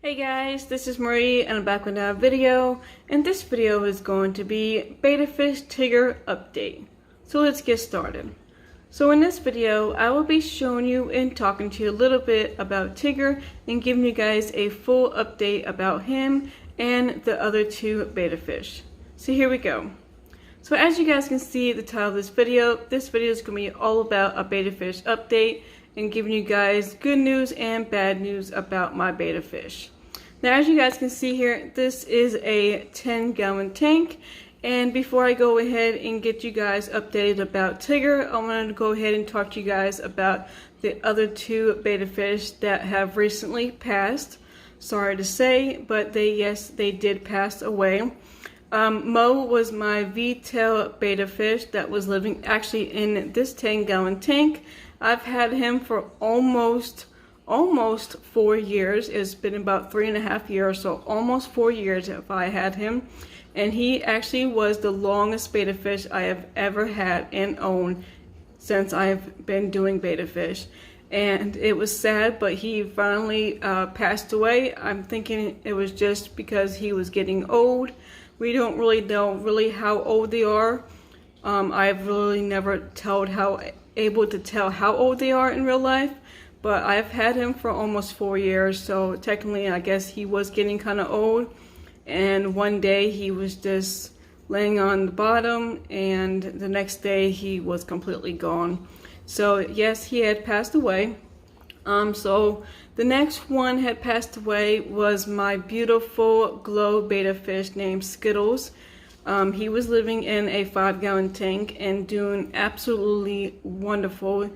Hey guys, this is Marie and I'm back with another video, and this video is going to be Betta Fish Tigger update. So let's get started. So in this video, I will be showing you and talking to you a little bit about Tigger and giving you guys a full update about him and the other two betta fish. So here we go. So as you guys can see the title of this video is going to be all about a betta fish update and giving you guys good news and bad news about my betta fish. Now as you guys can see here, this is a 10-gallon tank, and before I go ahead and get you guys updated about Tigger, I want to go ahead and talk to you guys about the other two betta fish that have recently passed. Sorry to say, but they did pass away. Mo was my V-tail betta fish that was living actually in this 10-gallon tank. I've had him for almost 4 years. It's been about 3.5 years, so almost 4 years if I had him. And he actually was the longest betta fish I have ever had and owned since I've been doing betta fish. And it was sad, but he finally passed away. I'm thinking it was just because he was getting old. We don't really know how old they are. I've really never able to tell how old they are in real life, but I've had him for almost 4 years, so technically I guess he was getting kind of old. And one day he was just laying on the bottom, and the next day he was completely gone. So yes, he had passed away. So the next one had passed away was my beautiful glow betta fish named Skittles. He was living in a 5-gallon tank and doing absolutely wonderful.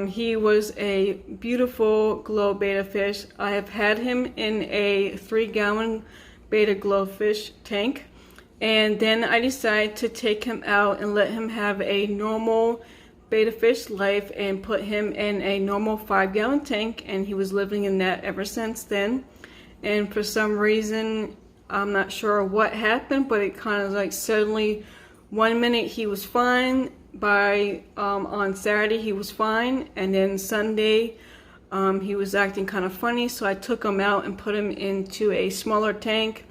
He was a beautiful glow betta fish. I have had him in a 3-gallon betta glow fish tank, and then I decided to take him out and let him have a normal betta fish life and put him in a normal 5-gallon tank, and he was living in that ever since then. And for some reason, I'm not sure what happened, but it kind of like suddenly, one minute he was fine, on Saturday he was fine, and then Sunday he was acting kind of funny, so I took him out and put him into a smaller tank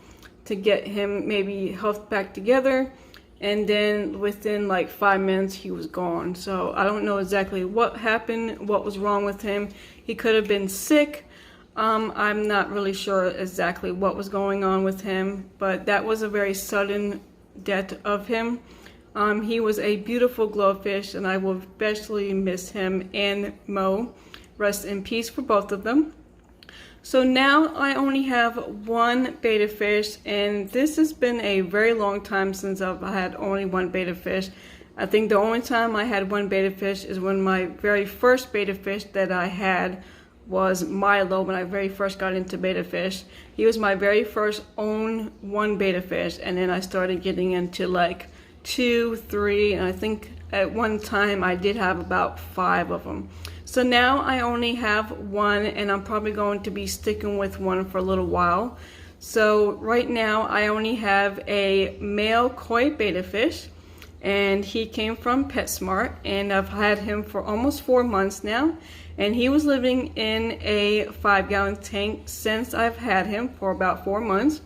to get him maybe health back together, and then within like 5 minutes he was gone. So I don't know exactly what happened, what was wrong with him. He could have been sick. I'm not really sure exactly what was going on with him, but that was a very sudden death of him. He was a beautiful glowfish, and I will especially miss him and Mo. Rest in peace for both of them. So now I only have one betta fish, and this has been a very long time since I've had only one betta fish. I think the only time I had one betta fish is when my very first betta fish that I had was Milo, when I very first got into betta fish. He was my very first own one betta fish, and then I started getting into like 2, 3, and I think at one time I did have about 5 of them. So now I only have one, and I'm probably going to be sticking with one for a little while. So right now I only have a male koi betta fish, and he came from PetSmart, and I've had him for almost 4 months now, and he was living in a 5-gallon tank since I've had him for about 4 months.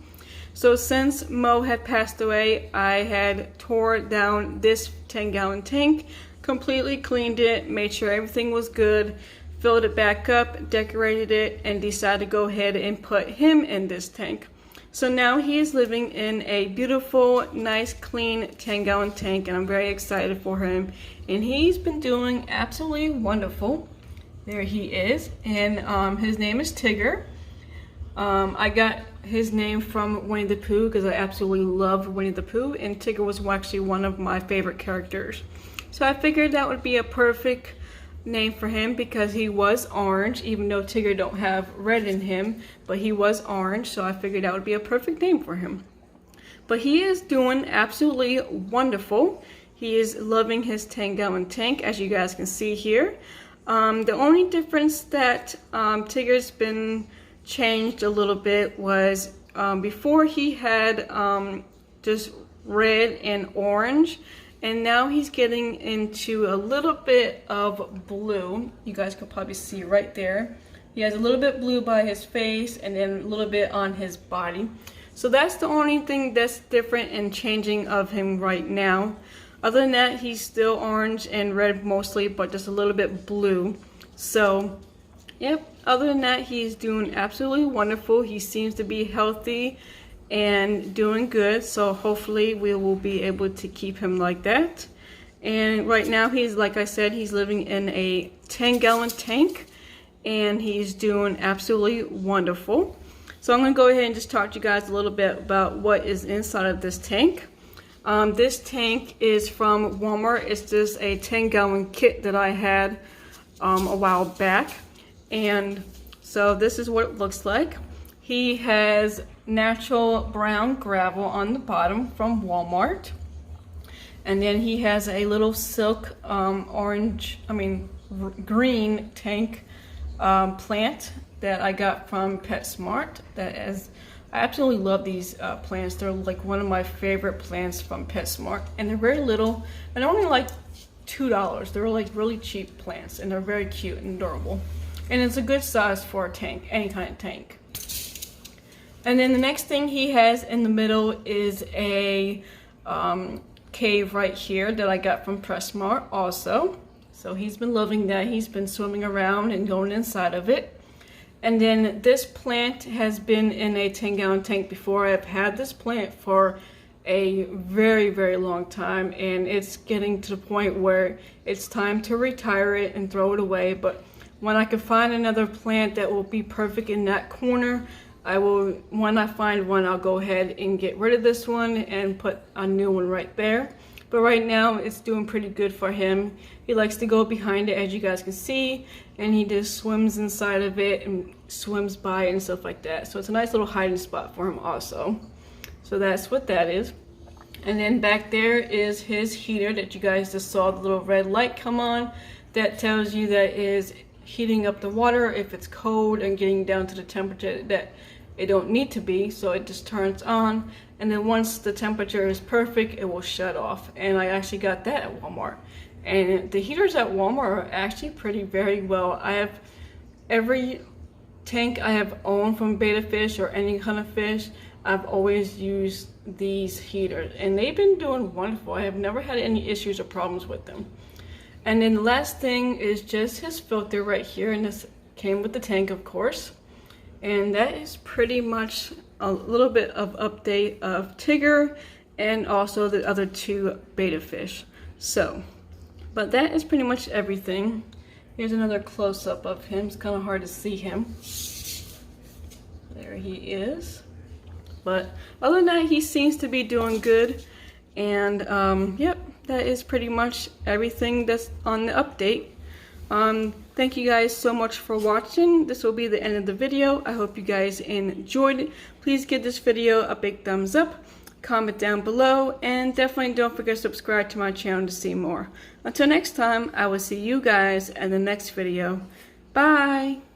So since Mo had passed away, I had tore down this 10-gallon tank, completely cleaned it, made sure everything was good, filled it back up, decorated it, and decided to go ahead and put him in this tank. So now he is living in a beautiful, nice, clean 10-gallon tank, and I'm very excited for him. And he's been doing absolutely wonderful. There he is, and his name is Tigger. I got his name from Winnie the Pooh because I absolutely love Winnie the Pooh, and Tigger was actually one of my favorite characters. So I figured that would be a perfect name for him because he was orange, even though Tigger don't have red in him, but he was orange, so I figured that would be a perfect name for him. But he is doing absolutely wonderful. He is loving his 10-gallon tank, as you guys can see here. The only difference that Tigger's been changed a little bit was before he had just red and orange, and now he's getting into a little bit of blue. You guys can probably see right there. He has a little bit blue by his face and then a little bit on his body. So that's the only thing that's different and changing of him right now. Other than that, he's still orange and red mostly, but just a little bit blue. So, yep, other than that, he's doing absolutely wonderful. He seems to be healthy and doing good. So hopefully we will be able to keep him like that. And right now he's, like I said, he's living in a 10-gallon tank and he's doing absolutely wonderful. So I'm going to go ahead and just talk to you guys a little bit about what is inside of this tank. This tank is from Walmart. It's just a 10-gallon kit that I had a while back. And so this is what it looks like. He has natural brown gravel on the bottom from Walmart. And then he has a little silk green tank plant that I got from PetSmart. I absolutely love these plants. They're like one of my favorite plants from PetSmart, and they're very little and only like $2. They're like really cheap plants and they're very cute and adorable, and it's a good size for a tank, any kind of tank. And then the next thing he has in the middle is a cave right here that I got from PetSmart also. So he's been loving that. He's been swimming around and going inside of it. And then this plant has been in a 10-gallon tank before. I've had this plant for a very, very long time, and it's getting to the point where it's time to retire it and throw it away. But when I can find another plant that will be perfect in that corner, I will. When I find one, I'll go ahead and get rid of this one and put a new one right there. But right now it's doing pretty good for him. He likes to go behind it, as you guys can see, and he just swims inside of it and swims by it and stuff like that. So it's a nice little hiding spot for him also. So that's what that is. And then back there is his heater that you guys just saw the little red light come on. That tells you that is heating up the water if it's cold and getting down to the temperature that it don't need to be. So it just turns on, and then once the temperature is perfect, it will shut off. And I actually got that at Walmart. And the heaters at Walmart are actually very well. I have every tank I have owned from Betta fish or any kind of fish, I've always used these heaters, and they've been doing wonderful. I have never had any issues or problems with them. And then the last thing is just his filter right here, and this came with the tank, of course. And that is pretty much a little bit of update of Tigger and also the other two Betta fish. So, but that is pretty much everything. Here's another close-up of him. It's kind of hard to see him. There he is. But other than that, he seems to be doing good. And yep, that is pretty much everything that's on the update. Thank you guys so much for watching. This will be the end of the video. I hope you guys enjoyed it. Please give this video a big thumbs up, comment down below, and definitely don't forget to subscribe to my channel to see more. Until next time, I will see you guys in the next video. Bye!